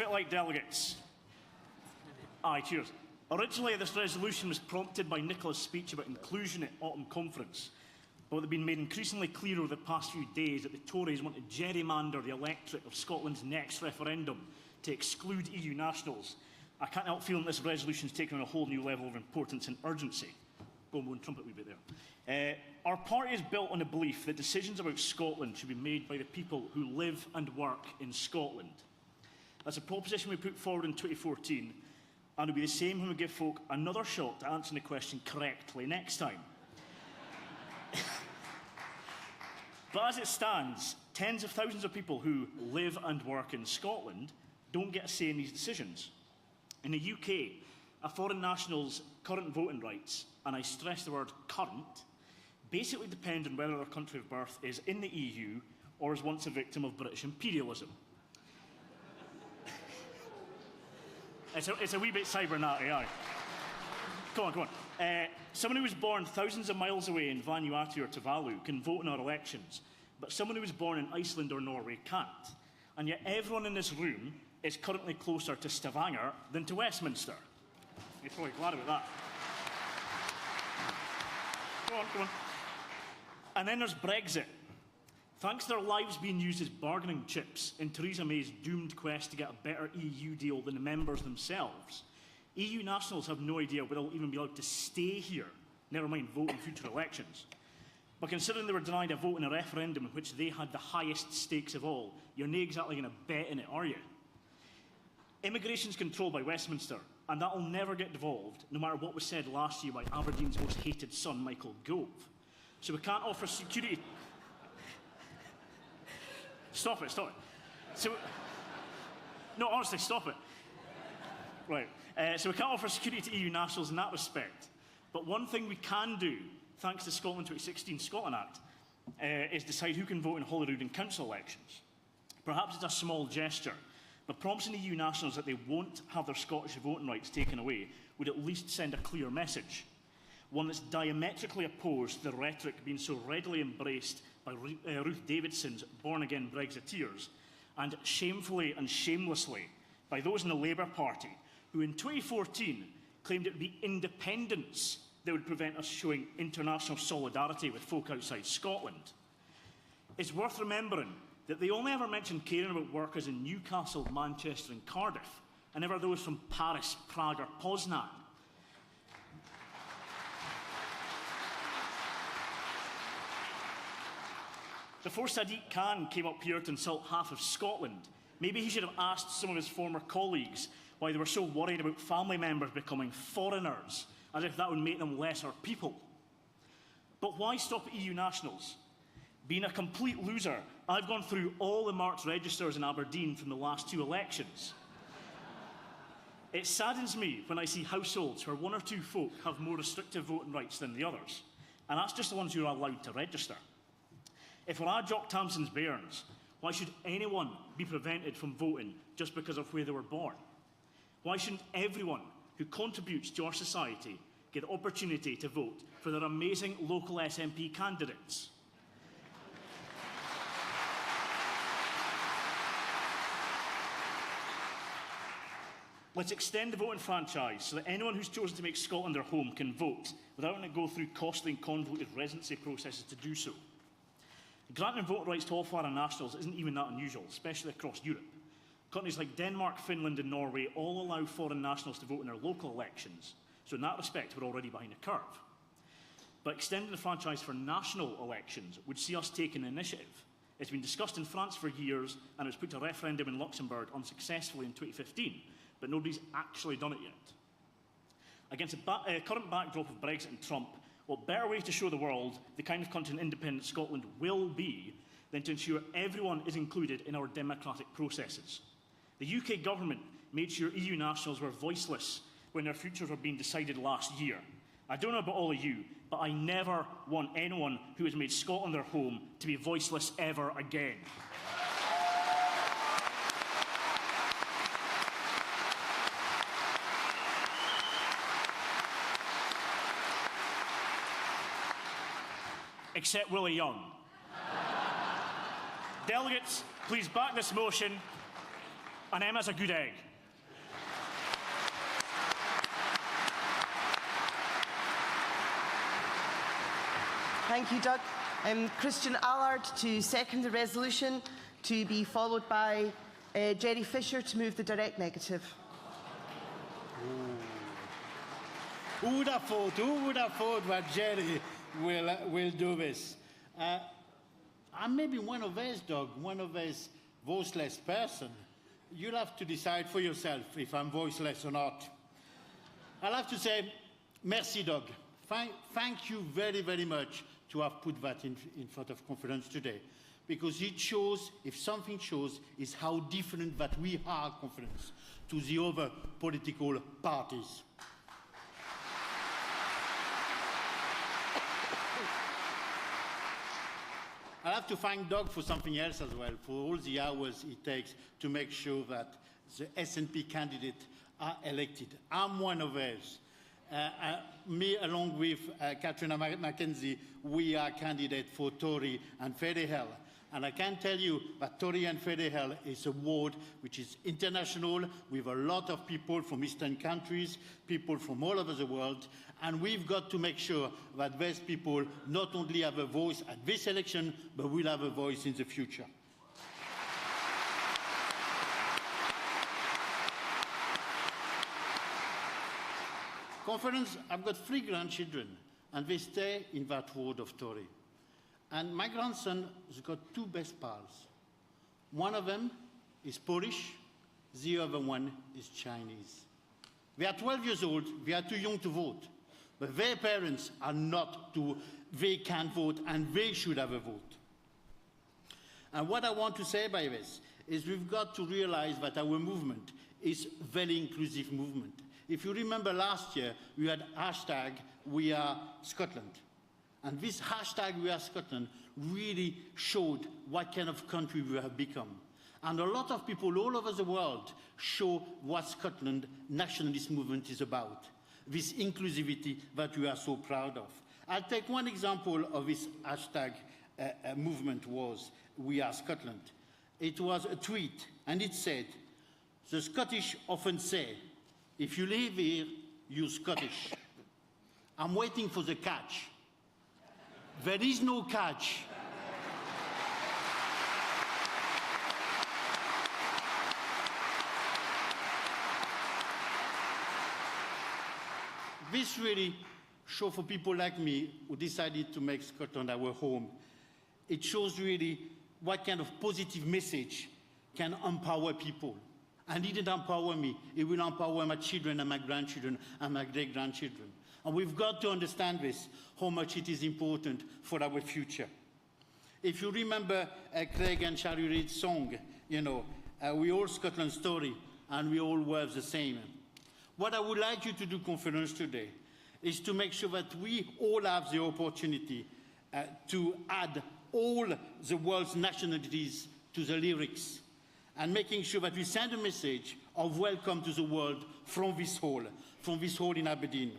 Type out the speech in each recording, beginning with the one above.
it like, delegates? Aye, cheers. Originally, this resolution was prompted by Nicola's speech about inclusion at Autumn Conference, but it's been made increasingly clear over the past few days that the Tories want to gerrymander the electorate of Scotland's next referendum to exclude EU nationals. I can't help feeling this resolution is taken on a whole new level of importance and urgency. Go and trumpet a wee bit there. Our party is built on the belief that decisions about Scotland should be made by the people who live and work in Scotland. That's a proposition we put forward in 2014, and it will be the same when we give folk another shot at answering the question correctly next time. But as it stands, tens of thousands of people who live and work in Scotland don't get a say in these decisions. In the UK, a foreign national's current voting rights, and I stress the word current, basically depend on whether their country of birth is in the EU or is once a victim of British imperialism. It's a wee bit cybernati, aye. Come on. Someone who was born thousands of miles away in Vanuatu or Tuvalu can vote in our elections, but someone who was born in Iceland or Norway can't. And yet everyone in this room is currently closer to Stavanger than to Westminster. You're probably glad about that. Go on. And then there's Brexit. Thanks to their lives being used as bargaining chips in Theresa May's doomed quest to get a better EU deal than the members themselves, EU nationals have no idea whether they'll even be allowed to stay here, never mind vote in future elections. But considering they were denied a vote in a referendum in which they had the highest stakes of all, you're not exactly going to bet in it, are you? Immigration is controlled by Westminster, and that will never get devolved, no matter what was said last year by Aberdeen's most hated son, Michael Gove. So we can't offer security... Stop it. No, honestly, stop it. Right. So we can't offer security to EU nationals in that respect. But one thing we can do, thanks to Scotland 2016 Scotland Act, is decide who can vote in Holyrood and council elections. Perhaps it's a small gesture, but promising EU nationals that they won't have their Scottish voting rights taken away would at least send a clear message. One that's diametrically opposed to the rhetoric being so readily embraced by Ruth Davidson's born-again Brexiteers, and shamefully and shamelessly by those in the Labour Party, who in 2014 claimed it would be independence that would prevent us showing international solidarity with folk outside Scotland. It's worth remembering that they only ever mentioned caring about workers in Newcastle, Manchester and Cardiff, and never those from Paris, Prague or Poznan. Before Sadiq Khan came up here to insult half of Scotland, maybe he should have asked some of his former colleagues why they were so worried about family members becoming foreigners, as if that would make them lesser people. But why stop at EU nationals? Being a complete loser, I've gone through all the marked registers in Aberdeen from the last two elections. It saddens me when I see households where one or two folk have more restrictive voting rights than the others, and that's just the ones who are allowed to register. If we're Jock Tamson's bairns, why should anyone be prevented from voting just because of where they were born? Why shouldn't everyone who contributes to our society get the opportunity to vote for their amazing local SNP candidates? Let's extend the voting franchise so that anyone who's chosen to make Scotland their home can vote without having to go through costly and convoluted residency processes to do so. Granting voting rights to all foreign nationals isn't even that unusual, especially across Europe. Countries like Denmark, Finland and Norway all allow foreign nationals to vote in their local elections, so in that respect we're already behind the curve. But extending the franchise for national elections would see us take an initiative. It's been discussed in France for years and it was put to referendum in Luxembourg unsuccessfully in 2015, but nobody's actually done it yet. Against a current backdrop of Brexit and Trump, what better way to show the world the kind of country independent Scotland will be than to ensure everyone is included in our democratic processes? The UK government made sure EU nationals were voiceless when their futures were being decided last year. I don't know about all of you, but I never want anyone who has made Scotland their home to be voiceless ever again. Except Willie Young. Delegates, please back this motion. and Emma's a good egg. Thank you, Doug. Christian Allard to second the resolution, to be followed by Jerry Fisher to move the direct negative. Who would have thought that Jerry will do this? I'm maybe one of those, Doug, one of those voiceless person. You'll have to decide for yourself if I'm voiceless or not. I'll have to say, merci, Doug. Thank you very, very much to have put that in front of conference today, because it shows, if something shows, is how different that we are, conference, to the other political parties. I have to thank Doug for something else as well, for all the hours it takes to make sure that the SNP candidates are elected. I'm one of those. Me, along with Katrina Mackenzie, we are candidates for Tory and Fede Hell. And I can tell you that Tory and Fede Hell is a ward which is international, with a lot of people from Eastern countries, people from all over the world. And we've got to make sure that those people not only have a voice at this election, but will have a voice in the future. Conference, I've got 3 grandchildren, and they stay in that ward of Tory. And my grandson has got 2 best pals. One of them is Polish, the other one is Chinese. They are 12 years old, they are too young to vote, but their parents are not they can't vote, and they should have a vote. And what I want to say by this is we've got to realize that our movement is a very inclusive movement. If you remember last year, we had hashtag We Are Scotland. And this hashtag We Are Scotland really showed what kind of country we have become. And a lot of people all over the world show what Scotland nationalist movement is about, this inclusivity that we are so proud of. I'll take one example of this hashtag movement was We Are Scotland. It was a tweet, and it said, "The Scottish often say, if you live here, you're Scottish. I'm waiting for the catch. There is no catch." This really shows for people like me who decided to make Scotland our home. It shows really what kind of positive message can empower people. And it didn't empower me. It will empower my children and my grandchildren and my great-grandchildren. And we've got to understand this, how much it is important for our future. If you remember Craig and Shari Reid's song, you know, we all Scotland story, and we all were the same. What I would like you to do, conference, today, is to make sure that we all have the opportunity to add all the world's nationalities to the lyrics, and making sure that we send a message of welcome to the world from this hall in Aberdeen.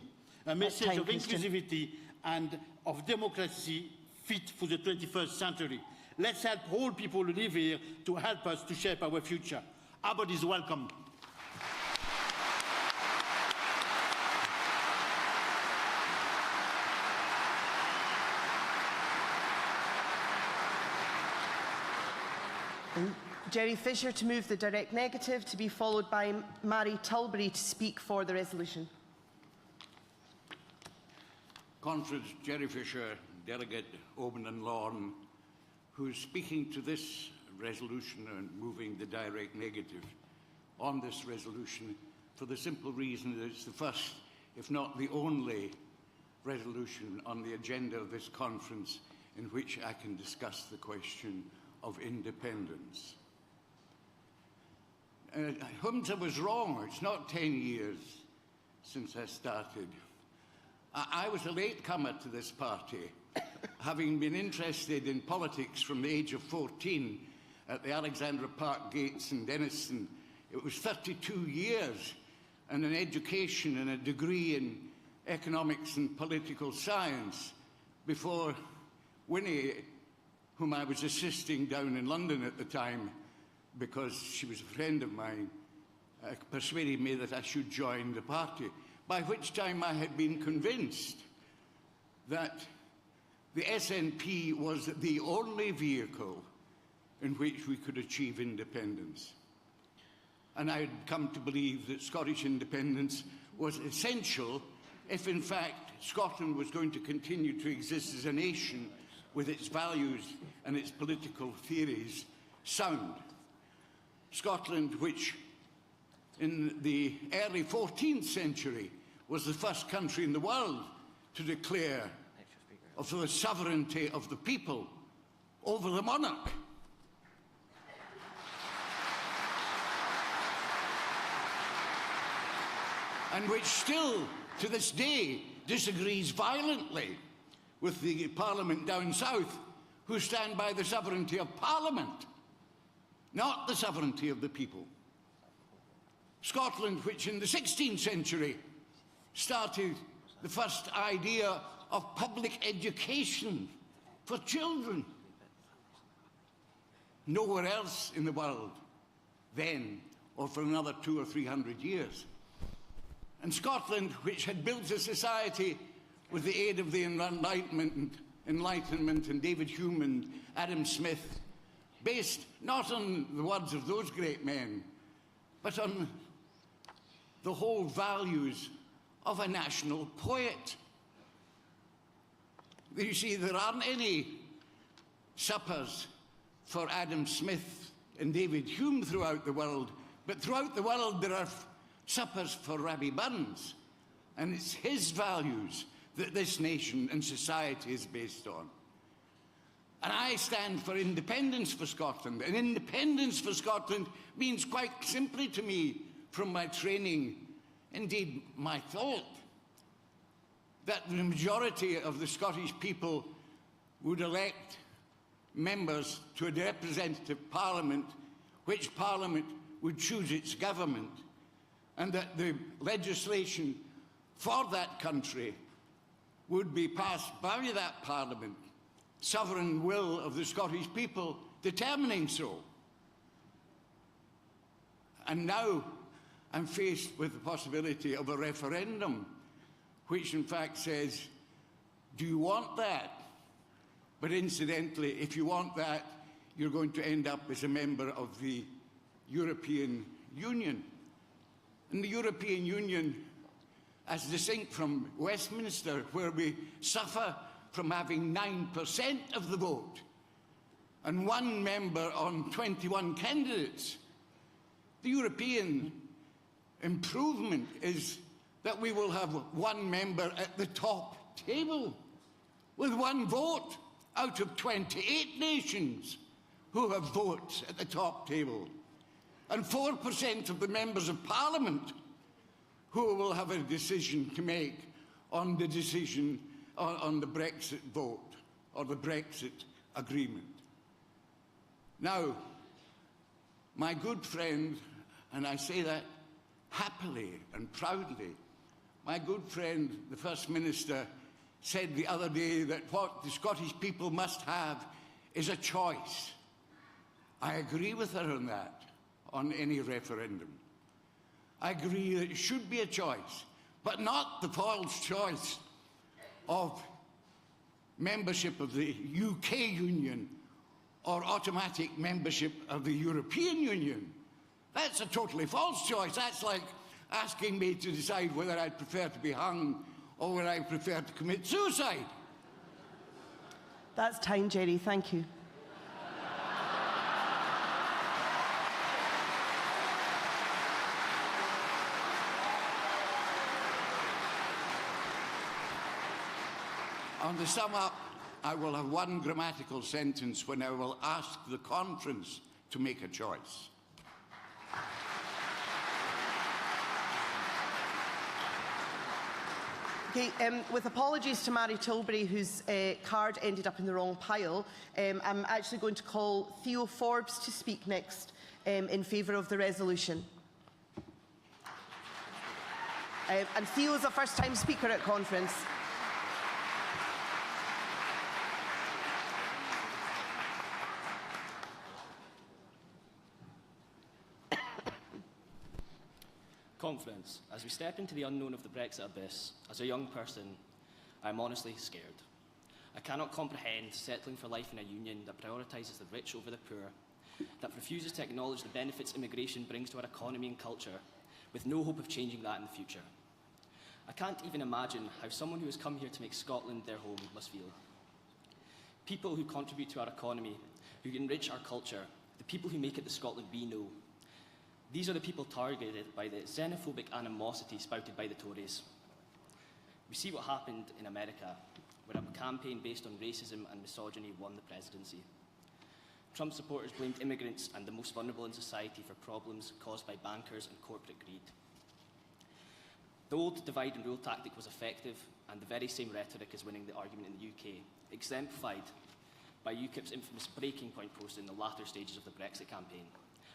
A message of inclusivity and of democracy fit for the 21st century. Let's help all people who live here to help us to shape our future. Aberdeen is welcome. Jerry Fisher to move the direct negative, to be followed by Mary Tilbury to speak for the resolution. Conference, Jerry Fisher, Delegate Oban and Lorne, who is speaking to this resolution and moving the direct negative on this resolution for the simple reason that it's the first, if not the only, resolution on the agenda of this conference in which I can discuss the question of independence. Humza was wrong. It's not 10 years since I started. I was a latecomer to this party, having been interested in politics from the age of 14 at the Alexandra Park Gates in Denniston. It was 32 years and an education and a degree in economics and political science before Winnie, whom I was assisting down in London at the time, because she was a friend of mine, persuaded me that I should join the party, by which time I had been convinced that the SNP was the only vehicle in which we could achieve independence. And I had come to believe that Scottish independence was essential if, in fact, Scotland was going to continue to exist as a nation with its values and its political theories sound. Scotland, which in the early 14th century was the first country in the world to declare of the sovereignty of the people over the monarch. And which still, to this day, disagrees violently with the Parliament down south, who stand by the sovereignty of Parliament, not the sovereignty of the people. Scotland, which in the 16th century started the first idea of public education for children. Nowhere else in the world then, or for another 200 or 300 years. And Scotland, which had built a society with the aid of the Enlightenment and David Hume and Adam Smith, based not on the words of those great men, but on the whole values of a national poet. You see, there aren't any suppers for Adam Smith and David Hume throughout the world, but throughout the world there are suppers for Rabbie Burns, and it's his values that this nation and society is based on. And I stand for independence for Scotland, and independence for Scotland means quite simply to me, from my training, indeed my thought, that the majority of the Scottish people would elect members to a representative parliament, which parliament would choose its government, and that the legislation for that country would be passed by that parliament, sovereign will of the Scottish people determining so. And now I'm faced with the possibility of a referendum, which in fact says, do you want that? But incidentally, if you want that, you're going to end up as a member of the European Union. And the European Union, as distinct from Westminster, where we suffer from having 9% of the vote and one member on 21 candidates, the European improvement is that we will have one member at the top table with one vote out of 28 nations who have votes at the top table, and 4% of the members of Parliament who will have a decision to make on the decision on the Brexit vote or the Brexit agreement. Now, my good friend, and I say that happily and proudly, my good friend, the First Minister, said the other day that what the Scottish people must have is a choice. I agree with her on that, on any referendum. I agree that it should be a choice, but not the false choice of membership of the UK Union or automatic membership of the European Union. That's a totally false choice. That's like asking me to decide whether I'd prefer to be hung or whether I prefer to commit suicide. That's time, Jerry. Thank you. On the sum up, I will have one grammatical sentence when I will ask the conference to make a choice. Okay, with apologies to Mary Tilbury, whose card ended up in the wrong pile, I'm actually going to call Theo Forbes to speak next in favour of the resolution. And Theo is a first-time speaker at conference. conference, as we step into the unknown of the Brexit abyss, as a young person, I am honestly scared. I cannot comprehend settling for life in a union that prioritises the rich over the poor, that refuses to acknowledge the benefits immigration brings to our economy and culture, with no hope of changing that in the future. I can't even imagine how someone who has come here to make Scotland their home must feel. People who contribute to our economy, who enrich our culture, the people who make it the Scotland we know. These are the people targeted by the xenophobic animosity spouted by the Tories. We see what happened in America, where a campaign based on racism and misogyny won the presidency. Trump supporters blamed immigrants and the most vulnerable in society for problems caused by bankers and corporate greed. The old divide and rule tactic was effective, and the very same rhetoric is winning the argument in the UK, exemplified by UKIP's infamous breaking point post in the latter stages of the Brexit campaign,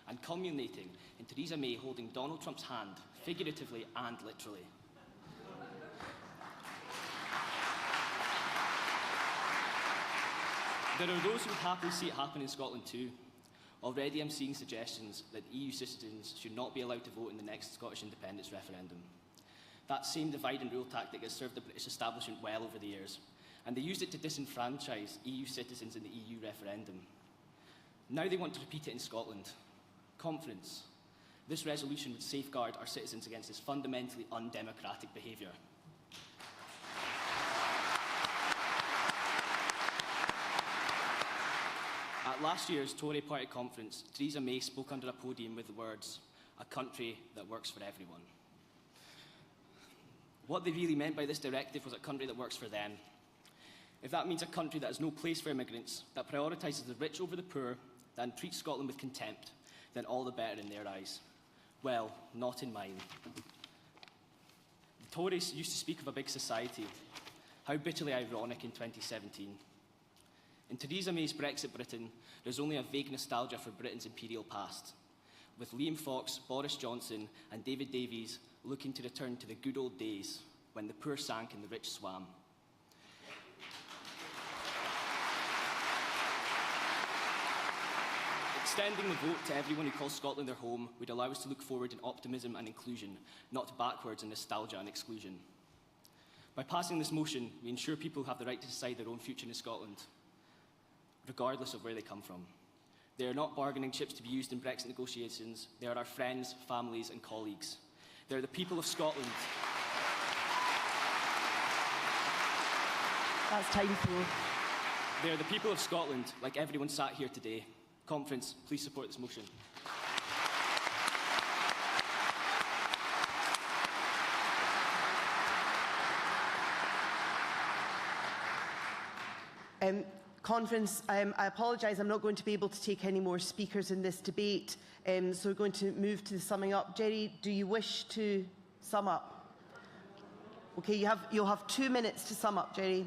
and culminating in Theresa May holding Donald Trump's hand, figuratively and literally. There are those who would happily see it happen in Scotland too. Already I'm seeing suggestions that EU citizens should not be allowed to vote in the next Scottish independence referendum. That same divide and rule tactic has served the British establishment well over the years, and they used it to disenfranchise EU citizens in the EU referendum. Now they want to repeat it in Scotland. Conference. This resolution would safeguard our citizens against this fundamentally undemocratic behaviour. At last year's Tory party conference, Theresa May spoke under a podium with the words, "A country that works for everyone." What they really meant by this directive was a country that works for them. If that means a country that has no place for immigrants, that prioritises the rich over the poor, that treats Scotland with contempt, then all the better in their eyes. Well, not in mine. The Tories used to speak of a big society. How bitterly ironic in 2017. In Theresa May's Brexit Britain, there's only a vague nostalgia for Britain's imperial past, with Liam Fox, Boris Johnson and David Davies looking to return to the good old days when the poor sank and the rich swam. Extending the vote to everyone who calls Scotland their home would allow us to look forward in optimism and inclusion, not backwards in nostalgia and exclusion. By passing this motion, we ensure people have the right to decide their own future in Scotland, regardless of where they come from. They are not bargaining chips to be used in Brexit negotiations. They are our friends, families and colleagues. They are the people of Scotland. That's time for. They are the people of Scotland, like everyone sat here today. Conference, please support this motion. Conference, I apologise, I'm not going to be able to take any more speakers in this debate, so we're going to move to the summing up. Jerry, do you wish to sum up? Okay, you'll have 2 minutes to sum up, Jerry.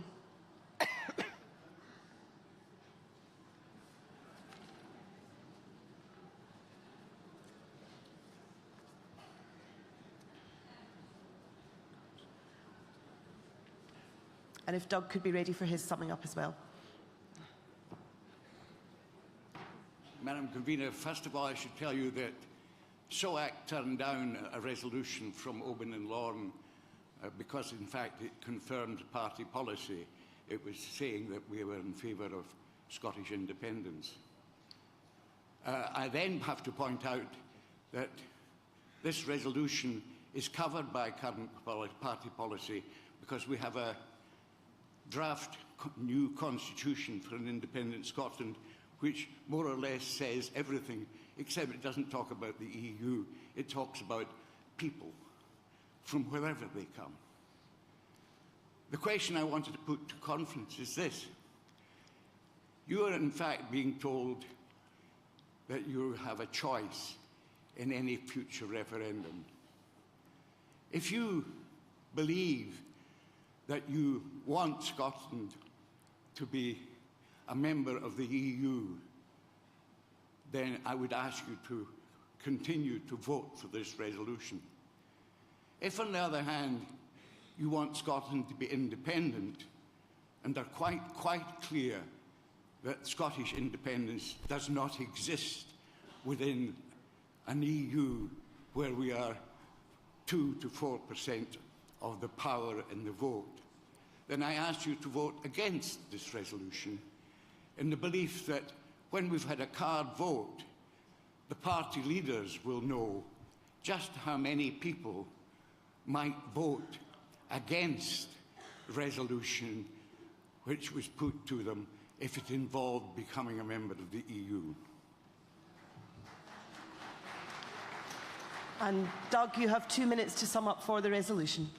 And if Doug could be ready for his summing up as well. Madam Convener, first of all, I should tell you that SOAC turned down a resolution from Oban and Lorne because, in fact, it confirmed party policy. It was saying that we were in favour of Scottish independence. I then have to point out that this resolution is covered by current party policy because we have a draft new constitution for an independent Scotland which more or less says everything, except it doesn't talk about the EU. It talks about people from wherever they come. The question I wanted to put to conference is this. You are in fact being told that you have a choice in any future referendum. If you believe that you want Scotland to be a member of the EU, then I would ask you to continue to vote for this resolution. If, on the other hand, you want Scotland to be independent and are quite clear that Scottish independence does not exist within an EU where we are 2 to 4% of the power in the vote, then I ask you to vote against this resolution in the belief that when we've had a card vote, the party leaders will know just how many people might vote against the resolution which was put to them if it involved becoming a member of the EU. And Doug, you have 2 minutes to sum up for the resolution.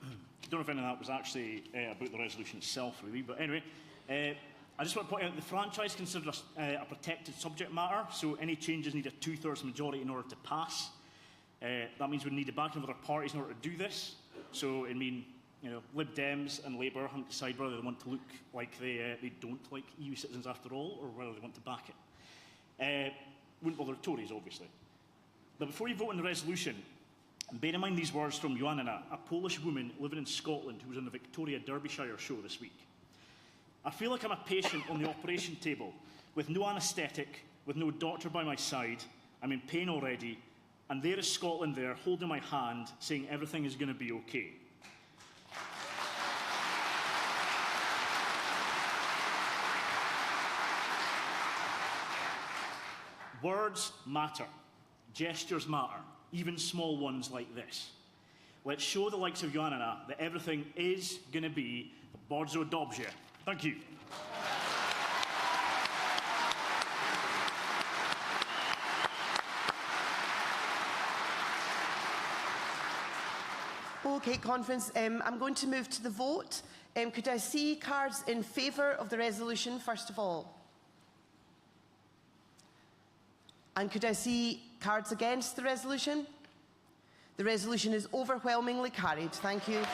I don't know if any of that was actually about the resolution itself, really, but anyway, I just want to point out the franchise is considered a protected subject matter, so any changes need a 2/3 majority in order to pass. That means we need the backing of other parties in order to do this. So it means, Lib Dems and Labour have to decide whether they want to look like they don't like EU citizens after all, or whether they want to back it. Wouldn't bother Tories, obviously. But before you vote on the resolution, bear in mind these words from Joanna, a Polish woman living in Scotland who was on the Victoria Derbyshire show this week. I feel like I'm a patient on the operation table, with no anaesthetic, with no doctor by my side. I'm in pain already, and there is Scotland there, holding my hand, saying everything is going to be okay. Words matter. Gestures matter, even small ones like this. Let's show the likes of Joanna that everything is going to be bardzo dobrze. Thank you. Okay, conference, I'm going to move to the vote. Could I see cards in favour of the resolution, first of all? And could I see cards against the resolution? The resolution is overwhelmingly carried. Thank you.